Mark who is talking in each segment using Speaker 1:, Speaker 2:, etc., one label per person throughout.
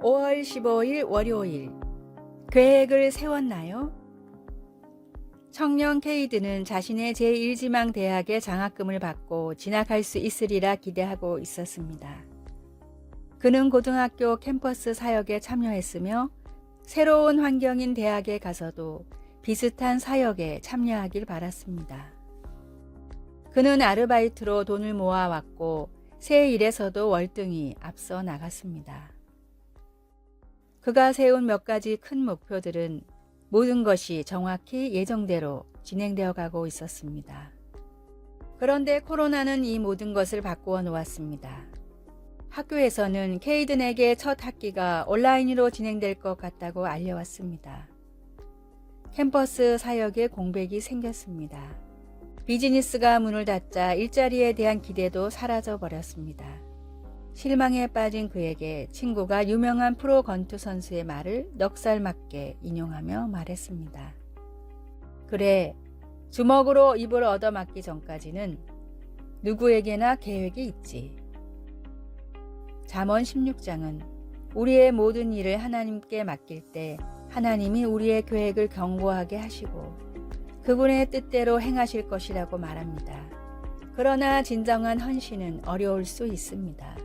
Speaker 1: 5월 15일 월요일. 계획을 세웠나요? 청년 케이드는 자신의 제1지망 대학의 장학금을 받고 진학할 수 있으리라 기대하고 있었습니다. 그는 고등학교 캠퍼스 사역에 참여했으며 새로운 환경인 대학에 가서도 비슷한 사역에 참여하길 바랐습니다. 그는 아르바이트로 돈을 모아왔고 새 일에서도 월등히 앞서 나갔습니다. 그가 세운 몇 가지 큰 목표들은 모든 것이 정확히 예정대로 진행되어 가고 있었습니다. 그런데 코로나는 이 모든 것을 바꾸어 놓았습니다. 학교에서는 케이든에게 첫 학기가 온라인으로 진행될 것 같다고 알려왔습니다. 캠퍼스 사역에 공백이 생겼습니다. 비즈니스가 문을 닫자 일자리에 대한 기대도 사라져 버렸습니다. 실망에 빠진 그에게 친구가 유명한 프로 권투 선수의 말을 넉살맞게 인용하며 말했습니다. 그래, 주먹으로 입을 얻어맞기 전까지는 누구에게나 계획이 있지. 잠언 16장은 우리의 모든 일을 하나님께 맡길 때 하나님이 우리의 계획을 견고하게 하시고 그분의 뜻대로 행하실 것이라고 말합니다. 그러나 진정한 헌신은 어려울 수 있습니다.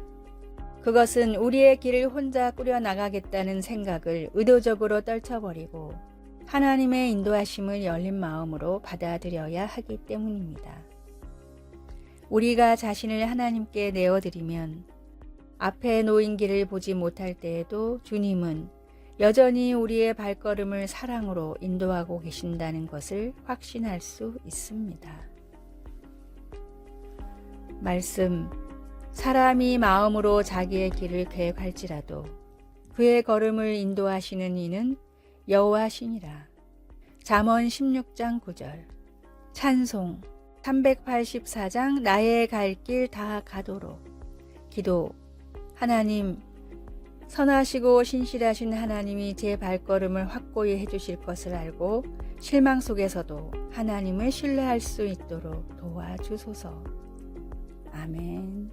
Speaker 1: 그것은 우리의 길을 혼자 꾸려나가겠다는 생각을 의도적으로 떨쳐버리고 하나님의 인도하심을 열린 마음으로 받아들여야 하기 때문입니다. 우리가 자신을 하나님께 내어드리면 앞에 놓인 길을 보지 못할 때에도 주님은 여전히 우리의 발걸음을 사랑으로 인도하고 계신다는 것을 확신할 수 있습니다. 말씀. 사람이 마음으로 자기의 길을 계획할지라도 그의 걸음을 인도하시는 이는 여호와시니라. 잠언 16장 9절. 찬송 384장 나의 갈 길 다 가도록. 기도. 하나님, 선하시고 신실하신 하나님이 제 발걸음을 확고히 해주실 것을 알고 실망 속에서도 하나님을 신뢰할 수 있도록 도와주소서. 아멘.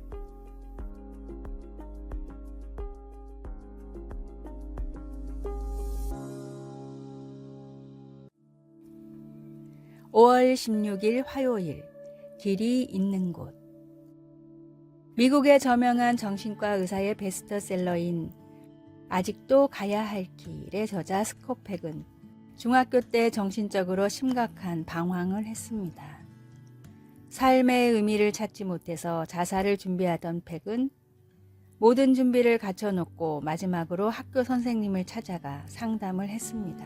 Speaker 1: (5월 16일) 화요일. 길이 있는 곳. 미국의 저명한 정신과 의사의 베스트셀러인 아직도 가야 할 길의 저자 스콧 팩은 중학교 때 정신적으로 심각한 방황을 했습니다. 삶의 의미를 찾지 못해서 자살을 준비하던 팩은 모든 준비를 갖춰놓고 마지막으로 학교 선생님을 찾아가 상담을 했습니다.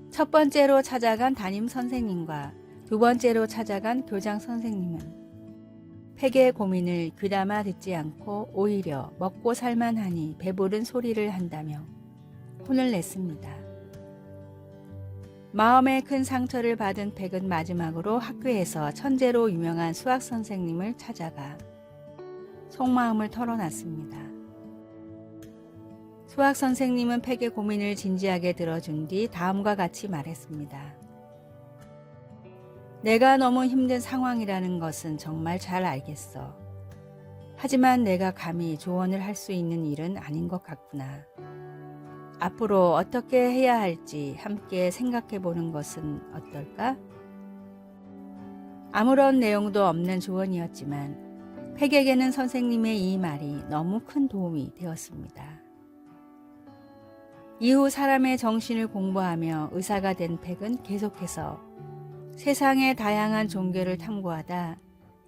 Speaker 1: 첫 번째로 찾아간 담임 선생님과 두 번째로 찾아간 교장 선생님은 팩의 고민을 귀담아 듣지 않고 오히려 먹고 살만하니 배부른 소리를 한다며 혼을 냈습니다. 마음에 큰 상처를 받은 팩은 마지막으로 학교에서 천재로 유명한 수학 선생님을 찾아가 속마음을 털어놨습니다. 수학 선생님은 팩의 고민을 진지하게 들어준 뒤 다음과 같이 말했습니다. 내가 너무 힘든 상황이라는 것은 정말 잘 알겠어. 하지만 내가 감히 조언을 할 수 있는 일은 아닌 것 같구나. 앞으로 어떻게 해야 할지 함께 생각해 보는 것은 어떨까? 아무런 내용도 없는 조언이었지만 팩에게는 선생님의 이 말이 너무 큰 도움이 되었습니다. 이후 사람의 정신을 공부하며 의사가 된 팩은 계속해서 세상의 다양한 종교를 탐구하다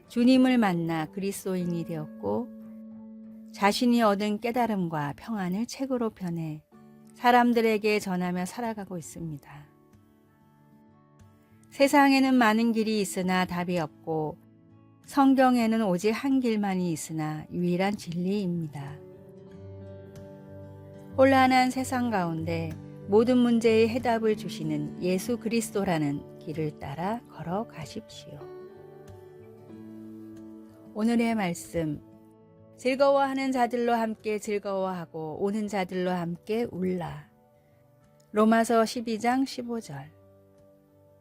Speaker 1: 주님을 만나 그리스도인이 되었고 자신이 얻은 깨달음과 평안을 책으로 펴내 사람들에게 전하며 살아가고 있습니다. 세상에는 많은 길이 있으나 답이 없고 성경에는 오직 한 길만이 있으나 유일한 진리입니다. 혼란한 세상 가운데 모든 문제의 해답을 주시는 예수 그리스도라는 길을 따라 걸어가십시오. 오늘의 말씀. 즐거워하는 자들로 함께 즐거워하고 우는 자들로 함께 울라. 로마서 12장 15절.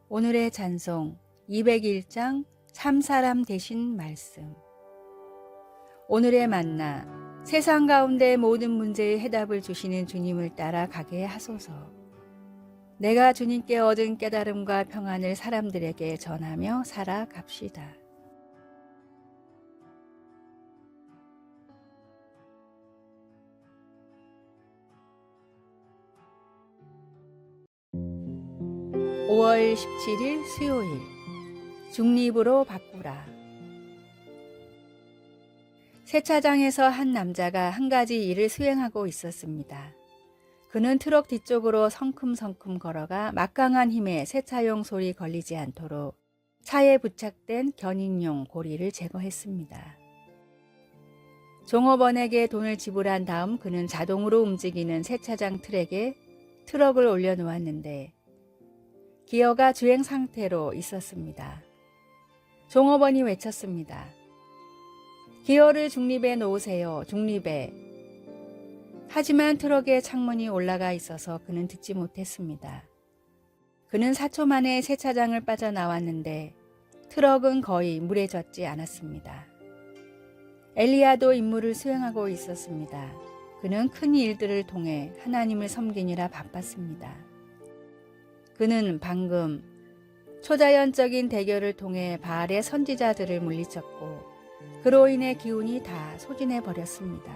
Speaker 1: 오늘의 찬송 201장 참사람 되신 말씀. 오늘의 만나 세상 가운데 모든 문제의 해답을 주시는 주님을 따라 가게 하소서. 내가 주님께 얻은 깨달음과 평안을 사람들에게 전하며 살아갑시다. (5월 17일) 수요일. 중립으로 바꾸라. 세차장에서 한 남자가 한 가지 일을 수행하고 있었습니다. 그는 트럭 뒤쪽으로 성큼성큼 걸어가 막강한 힘에 세차용 솔이 걸리지 않도록 차에 부착된 견인용 고리를 제거했습니다. 종업원에게 돈을 지불한 다음 그는 자동으로 움직이는 세차장 트랙에 트럭을 올려놓았는데 기어가 주행 상태로 있었습니다. 종업원이 외쳤습니다. 기어를 중립에 놓으세요. 중립에. 하지만 트럭의 창문이 올라가 있어서 그는 듣지 못했습니다. 그는 4초 만에 세차장을 빠져나왔는데 트럭은 거의 물에 젖지 않았습니다. 엘리야도 임무를 수행하고 있었습니다. 그는 큰 일들을 통해 하나님을 섬기느라 바빴습니다. 그는 방금 초자연적인 대결을 통해 바알의 선지자들을 물리쳤고 그로 인해 기운이 다 소진해 버렸습니다.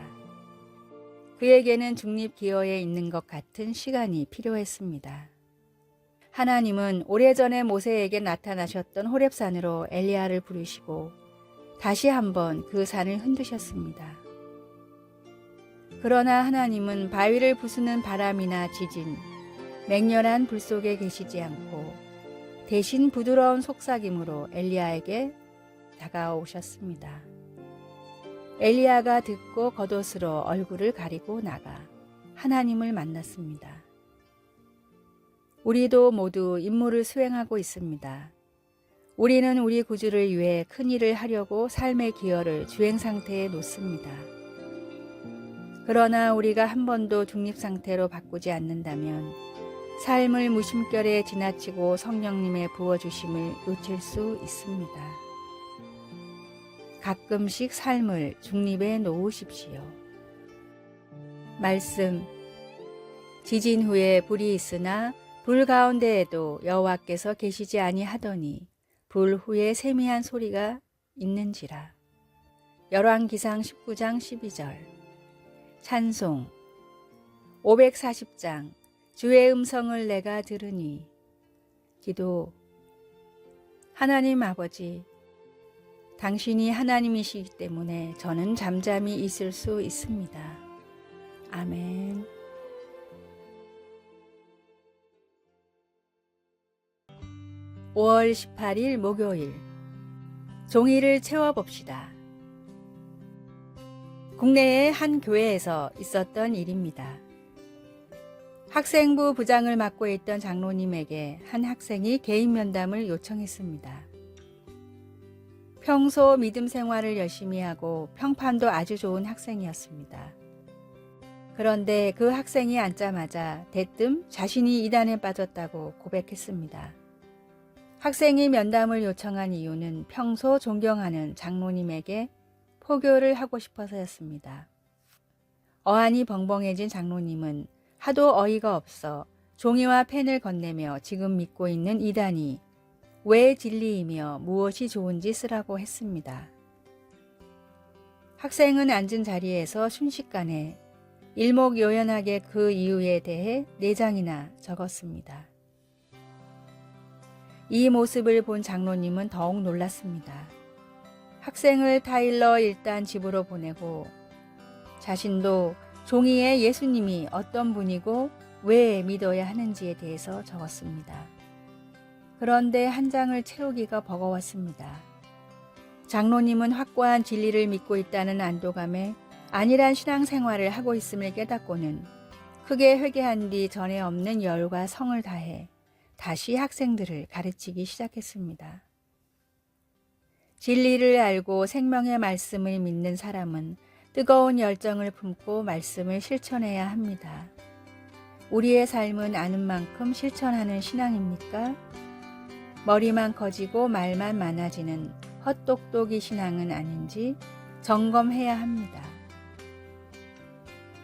Speaker 1: 그에게는 중립 기어에 있는 것 같은 시간이 필요했습니다. 하나님은 오래전에 모세에게 나타나셨던 호렙산으로 엘리야를 부르시고 다시 한번 그 산을 흔드셨습니다. 그러나 하나님은 바위를 부수는 바람이나 지진, 맹렬한 불 속에 계시지 않고 대신 부드러운 속삭임으로 엘리야에게 다가오셨습니다. 엘리야가 듣고 겉옷으로 얼굴을 가리고 나가 하나님을 만났습니다. 우리도 모두 임무를 수행하고 있습니다. 우리는 우리 구주를 위해 큰 일을 하려고 삶의 기여를 주행 상태에 놓습니다. 그러나 우리가 한 번도 중립 상태로 바꾸지 않는다면 삶을 무심결에 지나치고 성령님의 부어주심을 놓칠 수 있습니다. 가끔씩 삶을 중립에 놓으십시오. 말씀. 지진 후에 불이 있으나 불 가운데에도 여호와께서 계시지 아니하더니 불 후에 세미한 소리가 있는지라. 열왕기상 19장 12절. 찬송. 540장. 주의 음성을 내가 들으니. 기도. 하나님 아버지, 당신이 하나님이시기 때문에 저는 잠잠히 있을 수 있습니다. 아멘. (5월 18일) 목요일. 종이를 채워봅시다. 국내의 한 교회에서 있었던 일입니다. 학생부 부장을 맡고 있던 장로님에게 한 학생이 개인 면담을 요청했습니다. 평소 믿음 생활을 열심히 하고 평판도 아주 좋은 학생이었습니다. 그런데 그 학생이 앉자마자 대뜸 자신이 이단에 빠졌다고 고백했습니다. 학생이 면담을 요청한 이유는 평소 존경하는 장로님에게 포교를 하고 싶어서였습니다. 어안이 벙벙해진 장로님은 하도 어이가 없어 종이와 펜을 건네며 지금 믿고 있는 이단이 왜 진리이며 무엇이 좋은지 쓰라고 했습니다. 학생은 앉은 자리에서 순식간에 일목요연하게 그 이유에 대해 4장이나 적었습니다. 이 모습을 본 장로님은 더욱 놀랐습니다. 학생을 타일러 일단 집으로 보내고 자신도 종이에 예수님이 어떤 분이고 왜 믿어야 하는지에 대해서 적었습니다. 그런데 한 장을 채우기가 버거웠습니다. 장로님은 확고한 진리를 믿고 있다는 안도감에 안일한 신앙생활을 하고 있음을 깨닫고는 크게 회개한 뒤 전에 없는 열과 성을 다해 다시 학생들을 가르치기 시작했습니다. 진리를 알고 생명의 말씀을 믿는 사람은 뜨거운 열정을 품고 말씀을 실천해야 합니다. 우리의 삶은 아는 만큼 실천하는 신앙입니까? 머리만 커지고 말만 많아지는 헛똑똑이 신앙은 아닌지 점검해야 합니다.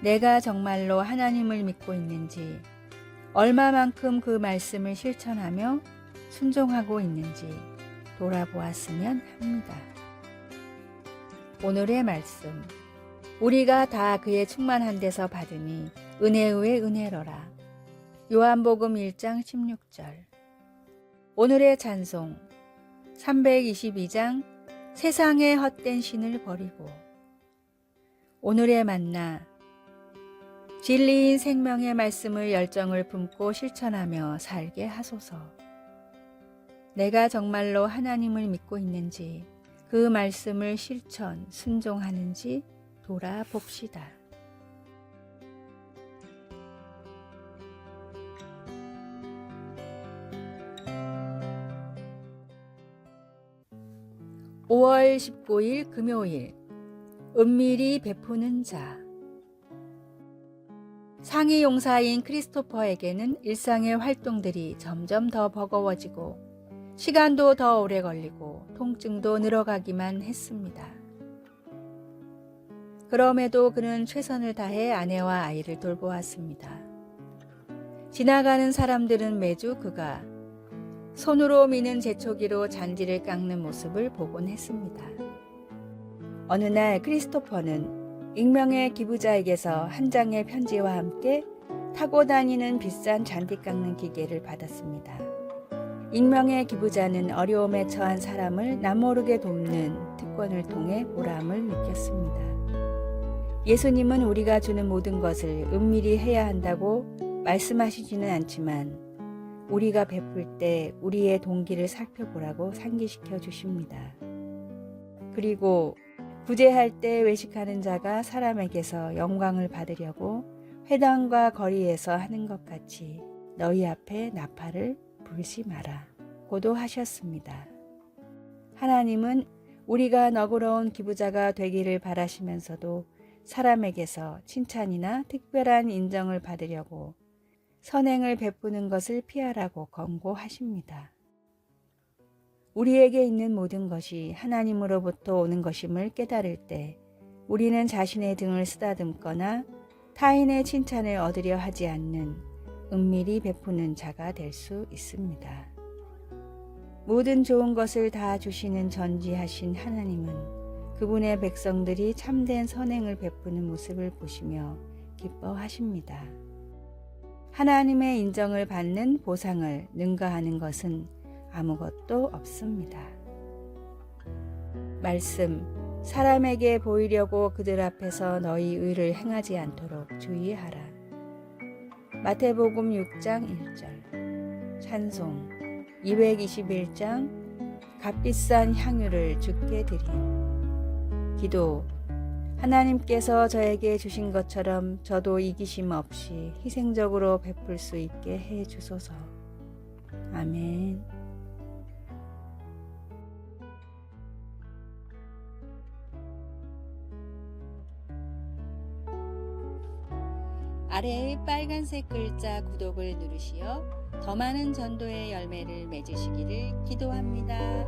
Speaker 1: 내가 정말로 하나님을 믿고 있는지, 얼마만큼 그 말씀을 실천하며 순종하고 있는지 돌아보았으면 합니다. 오늘의 말씀. 우리가 다 그의 충만한 데서 받으니 은혜 위에 은혜로라. 요한복음 1장 16절. 오늘의 찬송. 322장 세상의 헛된 신을 버리고. 오늘의 만나. 진리인 생명의 말씀을 열정을 품고 실천하며 살게 하소서. 내가 정말로 하나님을 믿고 있는지, 그 말씀을 실천, 순종하는지 돌아봅시다. (5월 19일) 금요일. 은밀히 베푸는 자. 상위 용사인 크리스토퍼에게는 일상의 활동들이 점점 더 버거워지고 시간도 더 오래 걸리고 통증도 늘어가기만 했습니다. 그럼에도 그는 최선을 다해 아내와 아이를 돌보았습니다. 지나가는 사람들은 매주 그가 손으로 미는 재초기로 잔디를 깎는 모습을 보곤 했습니다. 어느 날 크리스토퍼는 익명의 기부자에게서 한 장의 편지와 함께 타고 다니는 비싼 잔디 깎는 기계를 받았습니다. 익명의 기부자는 어려움에 처한 사람을 남모르게 돕는 특권을 통해 보람을 느꼈습니다. 예수님은 우리가 주는 모든 것을 은밀히 해야 한다고 말씀하시지는 않지만 우리가 베풀 때 우리의 동기를 살펴보라고 상기시켜 주십니다. 그리고 구제할 때 외식하는 자가 사람에게서 영광을 받으려고 회당과 거리에서 하는 것 같이 너희 앞에 나팔을 불지 마라 고도 하셨습니다. 하나님은 우리가 너그러운 기부자가 되기를 바라시면서도 사람에게서 칭찬이나 특별한 인정을 받으려고 선행을 베푸는 것을 피하라고 권고하십니다. 우리에게 있는 모든 것이 하나님으로부터 오는 것임을 깨달을 때 우리는 자신의 등을 쓰다듬거나 타인의 칭찬을 얻으려 하지 않는 은밀히 베푸는 자가 될 수 있습니다. 모든 좋은 것을 다 주시는 전지하신 하나님은 그분의 백성들이 참된 선행을 베푸는 모습을 보시며 기뻐하십니다. 하나님의 인정을 받는 보상을 능가하는 것은 아무것도 없습니다. 말씀. 사람에게 보이려고 그들 앞에서 너희 의를 행하지 않도록 주의하라. 마태복음 6장 1절. 찬송. 221장 값비싼 향유를 주께 드림. 기도. 하나님께서 저에게 주신 것처럼 저도 이기심 없이 희생적으로 베풀 수 있게 해 주소서. 아멘. 아래의 빨간색 글자 구독을 누르시어 더 많은 전도의 열매를 맺으시기를 기도합니다.